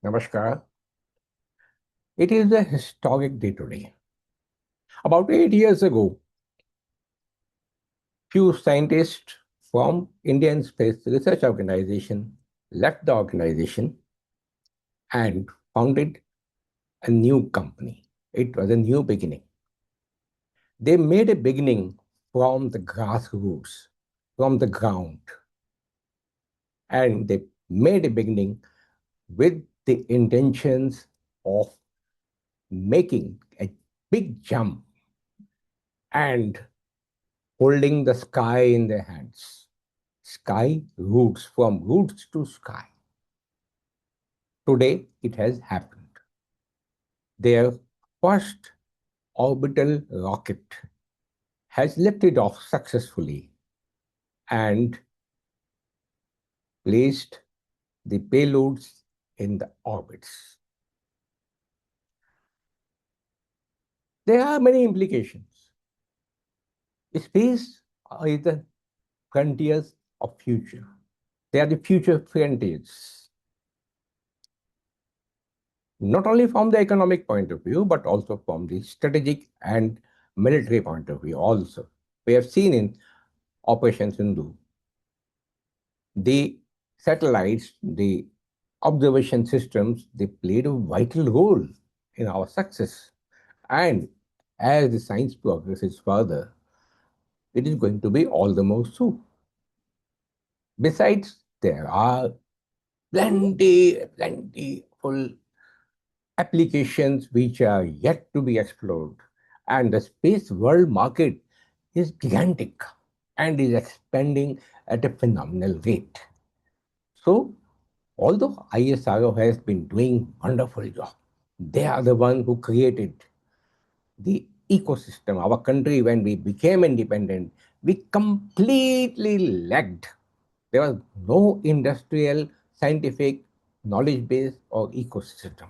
Namaskar. It is a historic day today. About 8 years ago, few scientists from Indian Space Research Organization left the organization and founded a new company. It was a new beginning. They made a beginning from the grassroots, from the ground, and they made a beginning with the intentions of making a big jump and holding the sky in their hands. Sky roots, from roots to sky. Today it has happened. Their first orbital rocket has lifted off successfully and placed the payloads in the orbits. There are many implications. Space is the frontiers of future. They are the future frontiers. Not only from the economic point of view, but also from the strategic and military point of view also. We have seen in Operation Sindhu, the satellites, the observation systems, they played a vital role in our success. And as the science progresses further, it is going to be all the more so. Besides, there are plentiful applications which are yet to be explored. And the space world market is gigantic and is expanding at a phenomenal rate. So, although ISRO has been doing wonderful job, they are the one who created the ecosystem. Our country, when we became independent, we completely lagged. There was no industrial, scientific, knowledge base or ecosystem.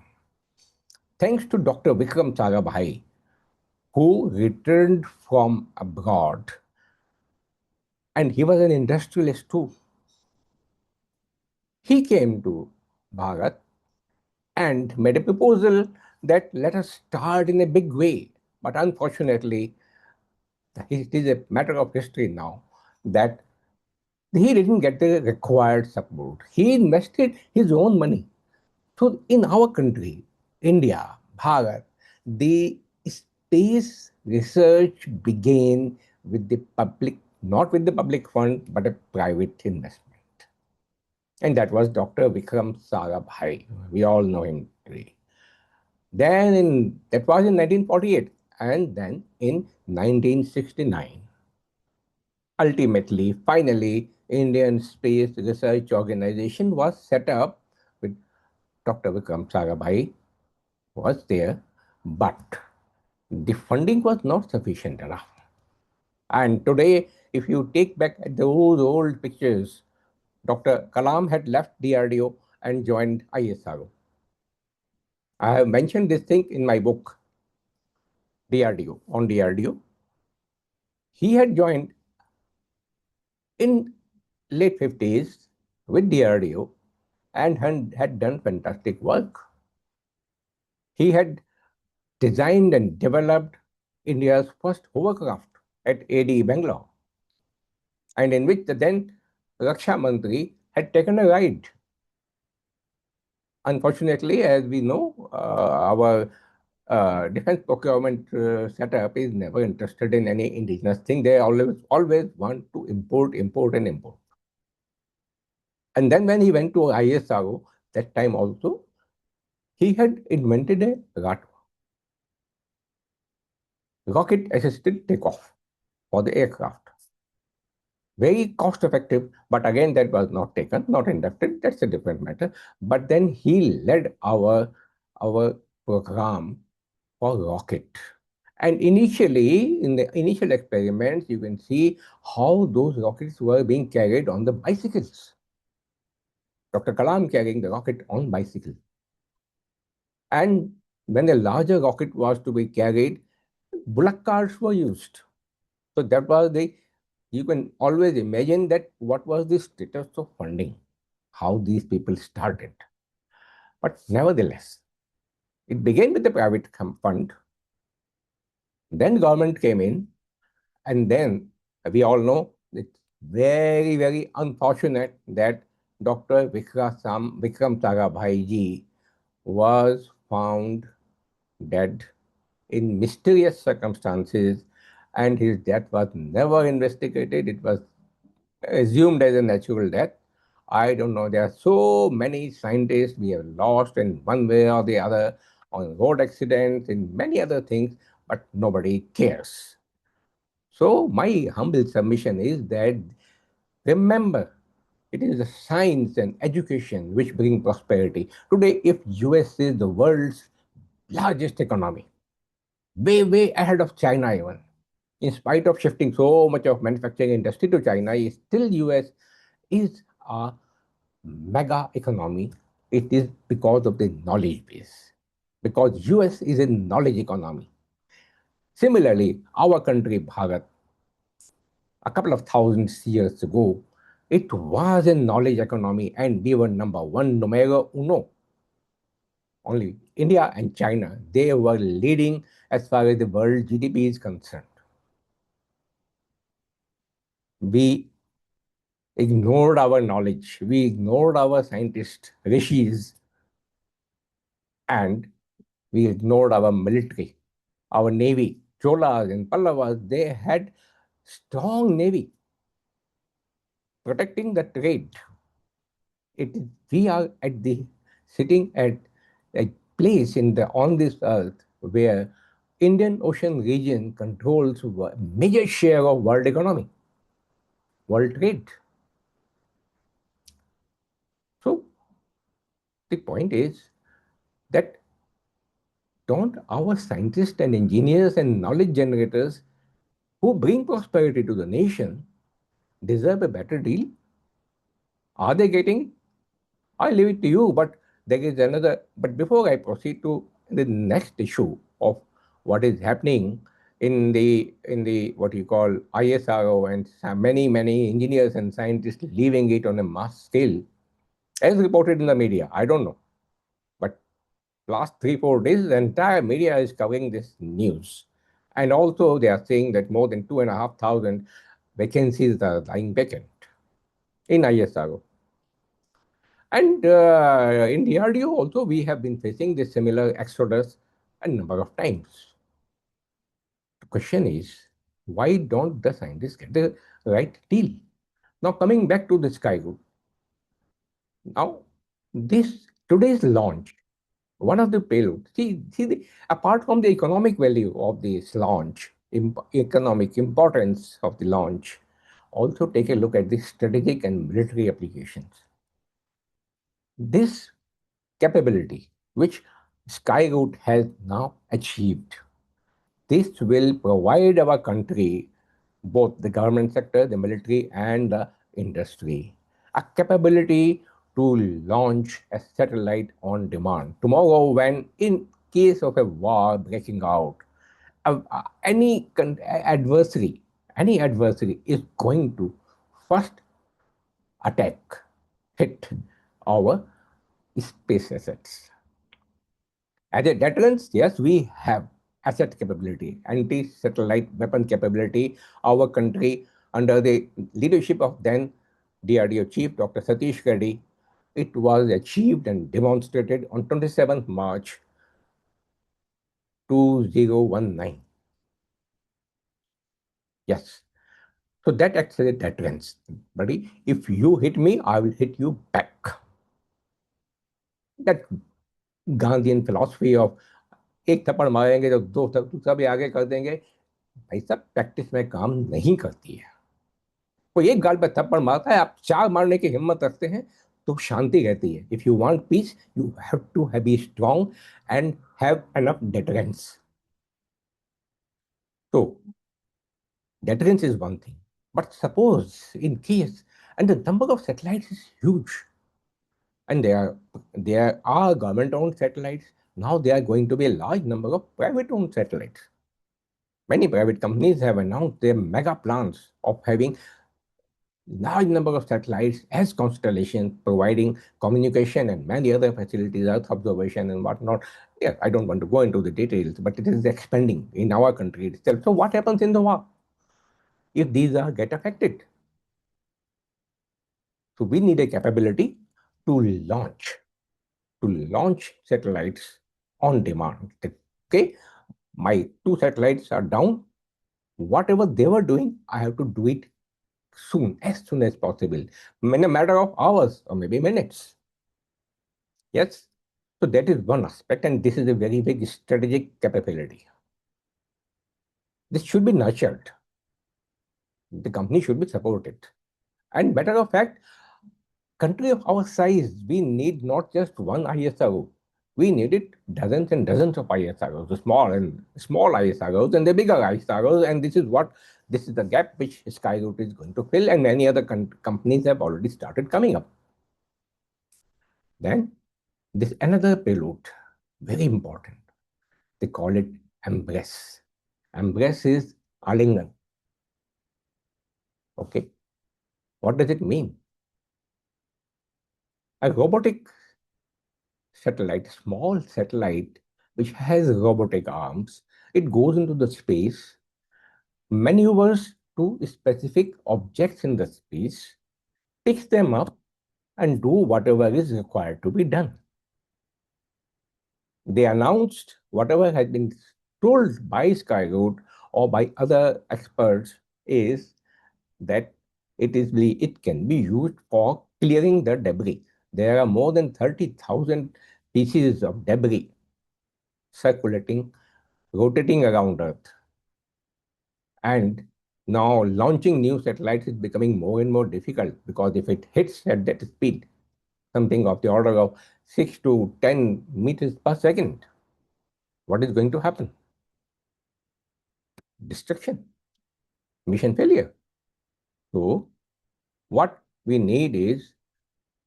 Thanks to Dr. Vikram Sarabhai, who returned from abroad, and he was an industrialist too. He came to Bharat and made a proposal that let us start in a big way. But unfortunately, it is a matter of history now that he didn't get the required support. He invested his own money. So in our country, India, Bharat, the space research began with the public, not with the public fund, but a private investment. And that was Dr. Vikram Sarabhai. We all know him today. That was in 1948, and then in 1969. Ultimately, finally, Indian Space Research Organization was set up with Dr. Vikram Sarabhai was there, but the funding was not sufficient enough. And today, if you take back those old pictures, Dr. Kalam had left DRDO and joined ISRO. I have mentioned this thing in my book, DRDO, on DRDO. He had joined in late 50s with DRDO and had done fantastic work. He had designed and developed India's first hovercraft at AD Bangalore, and in which the then Raksha Mantri had taken a ride. Unfortunately, as we know, our defense procurement setup is never interested in any indigenous thing. They always want to import, import, and import. And then when he went to ISRO, that time also, he had invented a rocket-assisted takeoff for the aircraft. Very cost effective, but again, that was not taken, not inducted. That's a different matter. But then he led our program for rocket. And initially, in the initial experiments, you can see how those rockets were being carried on the bicycles. Dr. Kalam carrying the rocket on bicycle. And when a larger rocket was to be carried, bullock carts were used. So that was you can always imagine that what was the status of funding, how these people started. But nevertheless, it began with the private fund, then government came in, and then we all know it's very, very unfortunate that Dr. Vikram Sarabhai ji was found dead in mysterious circumstances, and his death was never investigated. It was assumed as a natural death. I don't know. There are so many scientists we have lost in one way or the other, on road accidents, in many other things, but nobody cares. So my humble submission is that remember, it is the science and education which bring prosperity. Today, if US is the world's largest economy, way, way ahead of China even, in spite of shifting so much of manufacturing industry to China, still US is a mega economy. It is because of the knowledge base, because US is a knowledge economy. Similarly, our country, Bharat, a couple of thousand years ago, it was a knowledge economy and we were number one, numero uno. Only India and China, they were leading as far as the world GDP is concerned. We ignored our knowledge, we ignored our scientists, rishis, and we ignored our military, our navy. Cholas and Pallavas, they had strong navy protecting the trade. We are at the sitting at a place in the on this earth where Indian Ocean region controls a major share of world economy, world trade. So the point is that don't our scientists and engineers and knowledge generators who bring prosperity to the nation deserve a better deal? Are they getting? I leave it to you, but there is another. But before I proceed to the next issue of what is happening in the what you call ISRO and many engineers and scientists leaving it on a mass scale, as reported in the media. I don't know, but last 3 4 days, the entire media is covering this news, and also they are saying that more than 2,500 vacancies are lying vacant in ISRO. And in DRDO also, we have been facing this similar exodus a number of times. The question is, why don't the scientists get the right deal? Now, coming back to the Sky Group. Now, this today's launch, one of the payloads, apart from the economic value of this launch, economic importance of the launch, also take a look at the strategic and military applications. This capability, which Skyroot has now achieved. This will provide our country, both the government sector, the military, and the industry, a capability to launch a satellite on demand. Tomorrow, when in case of a war breaking out, any adversary is going to first attack, hit our space assets. As a deterrence, yes, we have asset capability, anti-satellite weapon capability. Our country, under the leadership of then DRDO Chief Dr. Satish Reddy, it was achieved and demonstrated on 27th March 2019. Yes. So that acts as a deterrence. Buddy, if you hit me, I will hit you back. That Gandhian philosophy of एक थप्पड़ मारेंगे तो दो दूसरा भी आगे कर देंगे, भाई सब प्रैक्टिस में काम नहीं करती है. कोई एक गाल पे थप्पड़ मारता है, आप चार मारने की हिम्मत रखते हैं तो शांति रहती है. If you want peace, you have to be strong and have enough deterrence. So deterrence is one thing, but suppose in case, and the number of satellites is huge, and there are government-owned satellites. Now there are going to be a large number of private-owned satellites. Many private companies have announced their mega plans of having large number of satellites as constellations, providing communication and many other facilities, Earth observation and whatnot. Yeah, I don't want to go into the details, but it is expanding in our country itself. So what happens in the war if these are get affected? So we need a capability to launch, satellites on demand. Okay, my two satellites are down. Whatever they were doing, I have to do it soon as possible, in a matter of hours or maybe minutes. Yes. So that is one aspect, and this is a very big strategic capability. This should be nurtured. The company should be supported. And matter of fact, country of our size, we need not just one ISRO. We needed dozens and dozens of ISROs, the small ISROs and the bigger ISROs, and this is the gap which Skyroot is going to fill, and many other companies have already started coming up. Then this another payload, very important. They call it embrace. Embrace is Alingan. Okay. What does it mean? A robotic satellite, small satellite, which has robotic arms, it goes into the space, maneuvers to specific objects in the space, picks them up, and do whatever is required to be done. They announced whatever has been told by Skyroot or by other experts is that it can be used for clearing the debris. There are more than 30,000 pieces of debris circulating, rotating around Earth. And now launching new satellites is becoming more and more difficult, because if it hits at that speed, something of the order of 6 to 10 meters per second, what is going to happen? Destruction, mission failure. So what we need is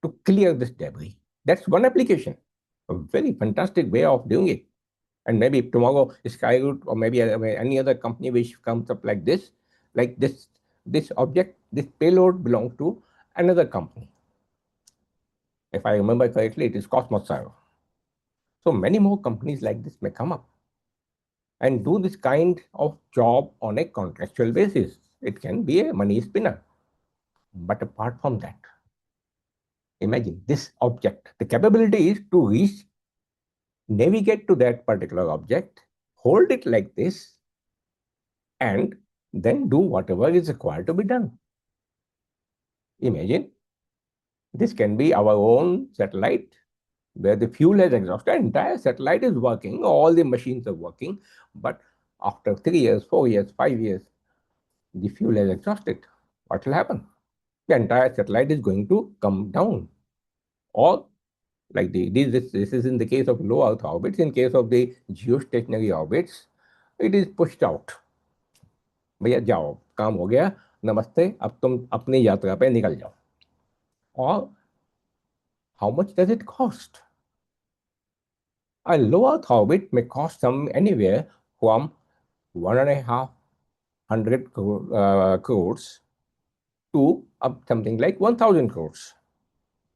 to clear this debris. That's one application, a very fantastic way of doing it. And maybe tomorrow Skyroot or maybe any other company which comes up like this object, this payload belongs to another company. If I remember correctly, it is Cosmos Aero. So many more companies like this may come up and do this kind of job on a contractual basis. It can be a money spinner. But apart from that, imagine this object. The capability is to reach, navigate to that particular object, hold it like this, and then do whatever is required to be done. Imagine this can be our own satellite where the fuel has exhausted, entire satellite is working, all the machines are working, but after 3 years, 4 years, 5 years, the fuel has exhausted. What will happen? The entire satellite is going to come down. Or like this is in the case of low Earth orbits. In case of the geostationary orbits, it is pushed out. भैया जाओ, काम हो गया, नमस्ते, अब तुम अपनी यात्रा पे निकल जाओ. Or how much does it cost? A low Earth orbit may cost some anywhere from 1.5 crores to up something like 1,000 crores,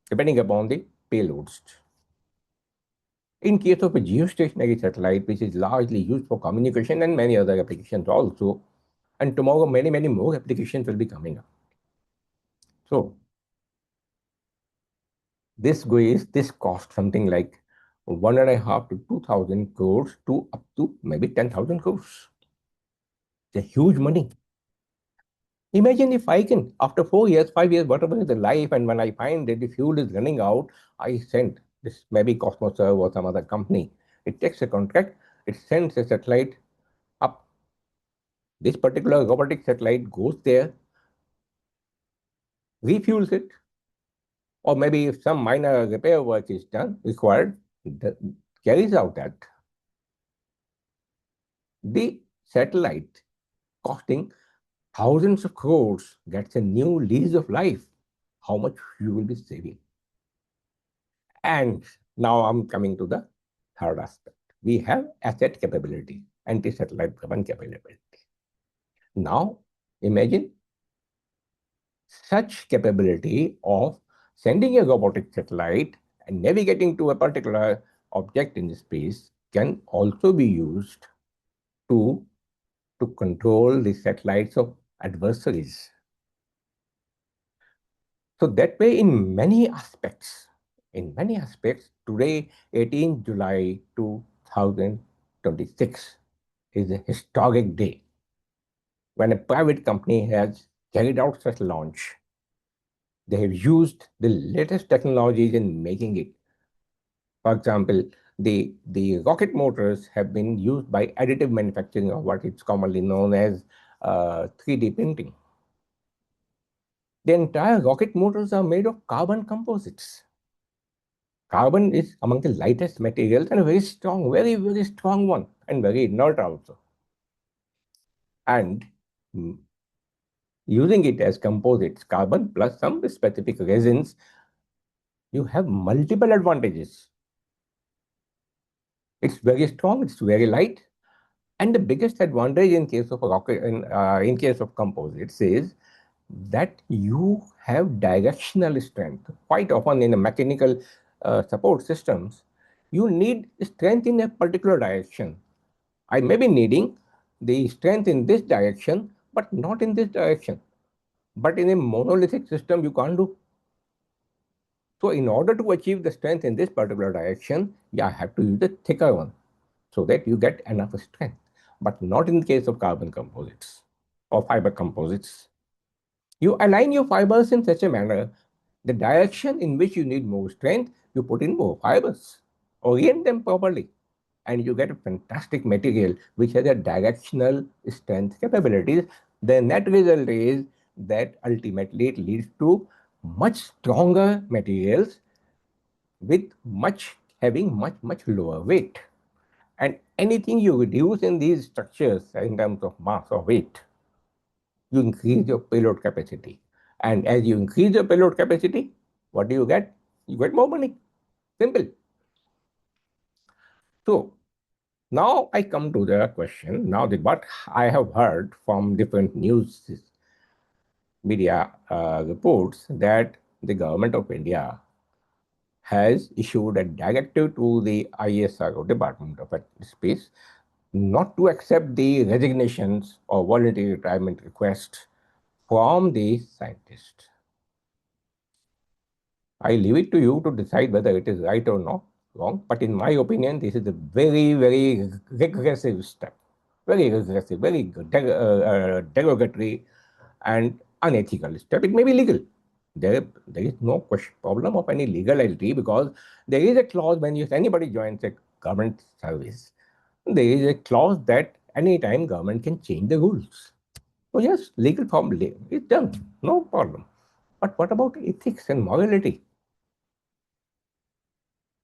depending upon the payloads. In case of a geostationary satellite, which is largely used for communication and many other applications also, and tomorrow many, many more applications will be coming up. So this costs something like 1.5 to 2,000 crores to up to maybe 10,000 crores. It's a huge money. Imagine if I can, after 4 years, 5 years, whatever is the life, and when I find that the fuel is running out, I send this maybe Cosmoserve or some other company. It takes a contract, it sends a satellite up. This particular robotic satellite goes there, refuels it, or maybe if some minor repair work is done, required, carries out that. The satellite costing thousands of crores gets a new lease of life. How much you will be saving? And now I'm coming to the third aspect. We have asset capability, anti-satellite weapon capability. Now imagine Such capability of sending a robotic satellite and navigating to a particular object in space can also be used to, to control the satellites of adversaries. So that way, in many aspects, today, 18 July 2026, is a historic day when a private company has carried out such launch. They have used the latest technologies in making it. For example, the rocket motors have been used by additive manufacturing, or what is commonly known as 3D printing. The entire rocket motors are made of carbon composites. Carbon is among the lightest materials and a very strong, very, very strong one, and very inert also. And using it as composites, carbon plus some specific resins, you have multiple advantages. It's very strong, it's very light, and the biggest advantage in case of a rocket, in case of composites, is that you have directional strength. Quite often in a mechanical support systems, you need strength in a particular direction. I may be needing the strength in this direction, but not in this direction. But in a monolithic system, you can't do. So in order to achieve the strength in this particular direction, you have to use the thicker one so that you get enough strength. But not in the case of carbon composites or fiber composites. You align your fibers in such a manner, the direction in which you need more strength, you put in more fibers. Orient them properly, and you get a fantastic material which has a directional strength capabilities. The net result is that ultimately it leads to much stronger materials with having much lower weight. And anything you reduce in these structures in terms of mass or weight, you increase your payload capacity. And as you increase your payload capacity, what do you get? You get more money. Simple. So now I come to the question. Now, what I have heard from different news media reports that the government of India has issued a directive to the ISRO, Department of Space, not to accept the resignations or voluntary retirement requests from the scientists. I leave it to you to decide whether it is right or not wrong. But in my opinion, this is a very regressive step. Very regressive, very derogatory and unethical step. It may be legal. There is no problem of any legality, because there is a clause when anybody joins a government service. There is a clause that anytime government can change the rules. So yes, legal problem is done. No problem. But what about ethics and morality?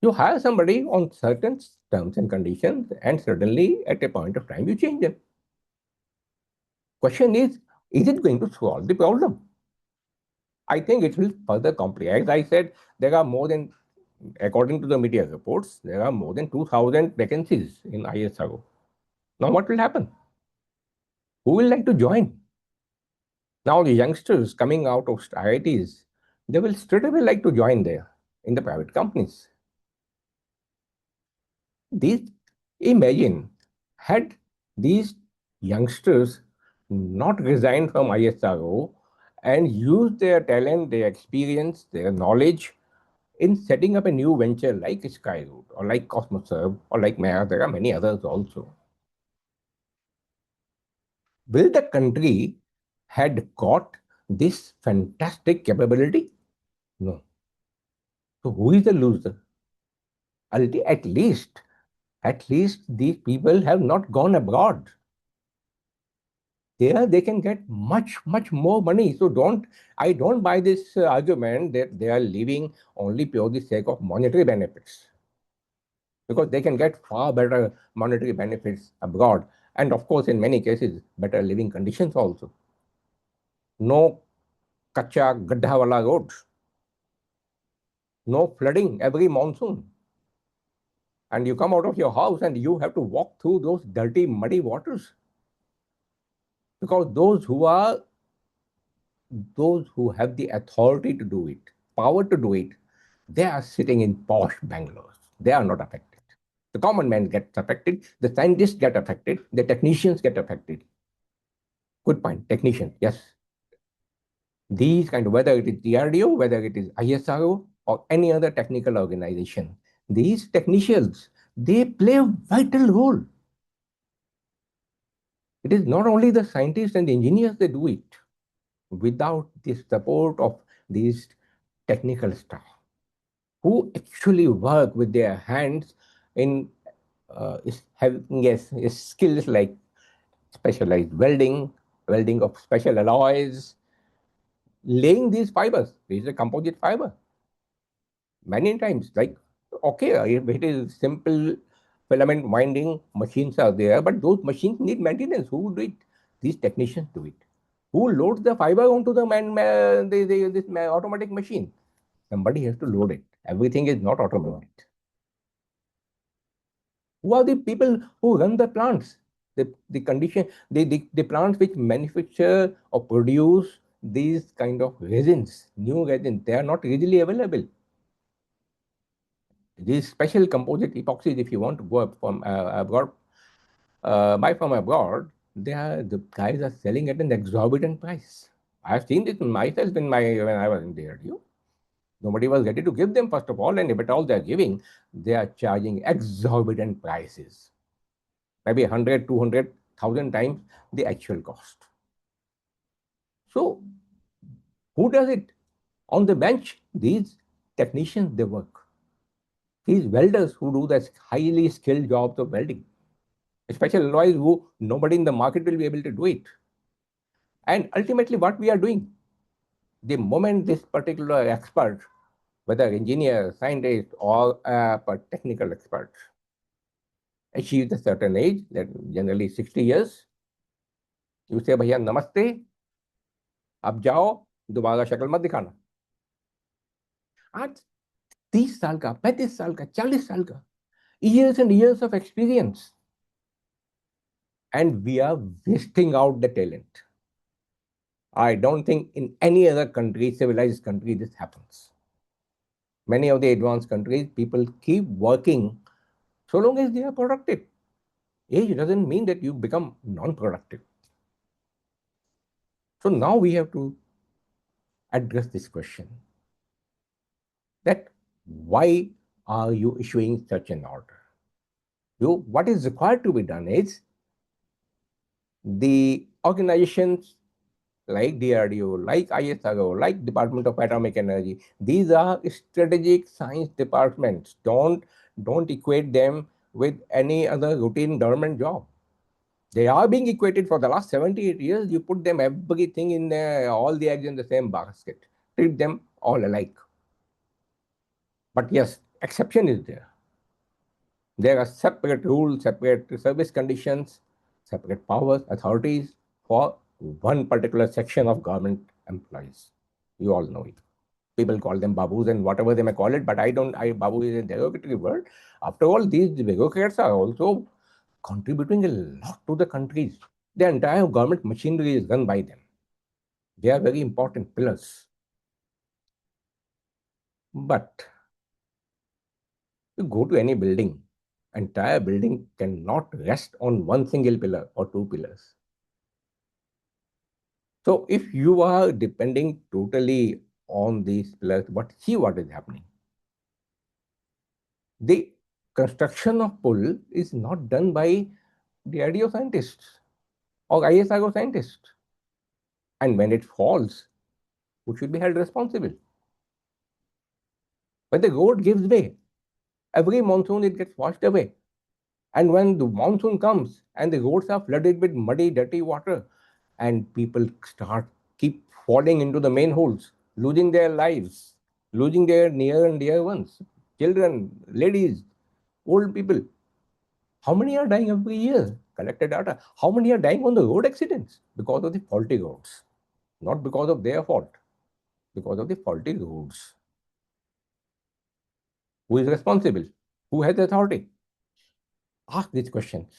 You hire somebody on certain terms and conditions, and suddenly at a point of time you change them. Question is it going to solve the problem? I think it will further complicate. As I said, there are more than, according to the media reports, there are more than 2,000 vacancies in ISRO. Now what will happen? Who will like to join? Now the youngsters coming out of IITs, they will straight away like to join there in the private companies. These, imagine, had these youngsters not resigned from ISRO and used their talent, their experience, their knowledge in setting up a new venture like Skyroot or like Cosmoserve or like Maya, there are many others also. Will the country had got this fantastic capability? No. So who is the loser? At least these people have not gone abroad. There they can get much more money. So I don't buy this argument that they are living only purely sake of monetary benefits, because they can get far better monetary benefits abroad, and of course in many cases better living conditions also. No kacha gadha wala roads, no flooding every monsoon, and you come out of your house and you have to walk through those dirty muddy waters, because those who are those who have the authority to do it, power to do it, they are sitting in posh bungalows. They are not affected. The common man gets affected, the scientists get affected, the technicians get affected. Good point. Technicians, yes. These kind of, whether it is DRDO, whether it is ISRO, or any other technical organization, these technicians, they play a vital role. It is not only the scientists and the engineers that do it. Without the support of these technical staff, who actually work with their hands in having yes, skills like specialized welding, welding of special alloys, laying these fibers. This is a composite fiber. Many times, like, okay, if it is simple filament winding machines are there, but those machines need maintenance. Who do it? These technicians do it. Who loads the fiber onto the automatic machine? Somebody has to load it. Everything is not automated. Who are the people who run the plants? The condition, the plants which manufacture or produce these kind of resins, new resins, they are not readily available. These special composite epoxies, if you want to go from abroad, buy from abroad, the guys are selling at an exorbitant price. I have seen this myself when I was in DRDO. Nobody was ready to give them, first of all, and if at all they are giving, they are charging exorbitant prices. Maybe 100, 200,000 times the actual cost. So, who does it? On the bench, these technicians, they work. These welders who do the highly skilled jobs of welding, special alloys who nobody in the market will be able to do it. And ultimately, what we are doing, the moment this particular expert, whether engineer, scientist, or a technical expert, achieves a certain age, that generally 60 years, you say, भैया नमस्ते, अब जाओ, दोबारा शक्ल मत दिखाना. आज 30 साल का, 35 साल का, 40 साल का, years and years of experience, and we are wasting out the talent. I don't think in any other country, civilized country, this happens. Many of the advanced countries, people keep working so long as they are productive. Age doesn't mean that you become non-productive. So now we have to address this question, that why are you issuing such an order? What is required to be done is, the organizations like DRDO, like ISRO, like Department of Atomic Energy, these are strategic science departments. Don't equate them with any other routine government job. They are being equated for the last 78 years. You put them everything in there, all the eggs in the same basket. Treat them all alike. But yes, exception is there. There are separate rules, separate service conditions, separate powers, authorities for one particular section of government employees. You all know it. People call them babus and whatever they may call it, but babu is a derogatory word. After all, these bureaucrats are also contributing a lot to the countries. The entire government machinery is run by them. They are very important pillars. But you go to any building, entire building cannot rest on one single pillar or two pillars. So if you are depending totally on these pillars, see what is happening. The construction of pull is not done by the IDO scientists or ISRO scientists. And when it falls, who should be held responsible? When the road gives way, every monsoon it gets washed away. And when the monsoon comes and the roads are flooded with muddy, dirty water, and people keep falling into the manholes, losing their lives, losing their near and dear ones, children, ladies, old people. How many are dying every year? Collected data. How many are dying on the road accidents? Because of the faulty roads. Not because of their fault, because of the faulty roads. Who is responsible? Who has authority? Ask these questions.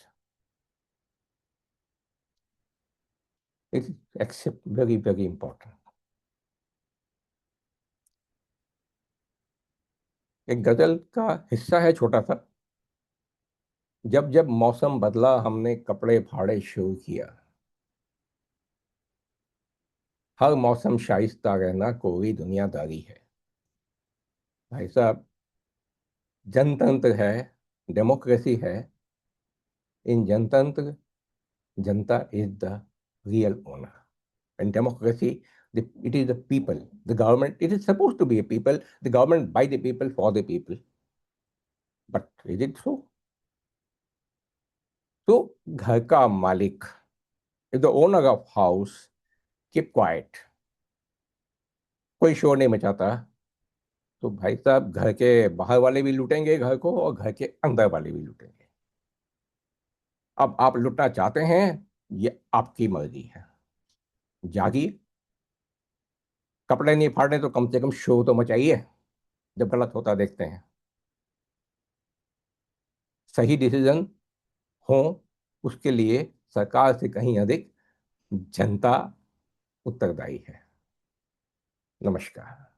It's very, very important. एक गजल का हिस्सा है छोटा सा। जब जब मौसम बदला हमने कपड़े फाड़े शुरू किया, हर मौसम शाइस्ता रहना कोई दुनियादारी है। भाई साहब, जनतंत्र है, डेमोक्रेसी है। इन जनतंत्र, जनता is the real owner. In democracy, it is the people. The government, it is supposed to be a people, the government by the people, for the people. But is it so? तो घर का मालिक, if the owner of house keep quiet, कोई शोर नहीं मचाता, तो भाई साहब घर के बाहर वाले भी लूटेंगे घर को और घर के अंदर वाले भी लूटेंगे। अब आप लूटना चाहते हैं, ये आपकी मर्जी है। जागिए, कपड़े नहीं फाड़ने तो कम से कम शोर तो मचाइए जब गलत होता देखते हैं। सही डिसीजन हो, उसके लिए सरकार से कहीं अधिक जनता उत्तरदायी है। नमस्कार।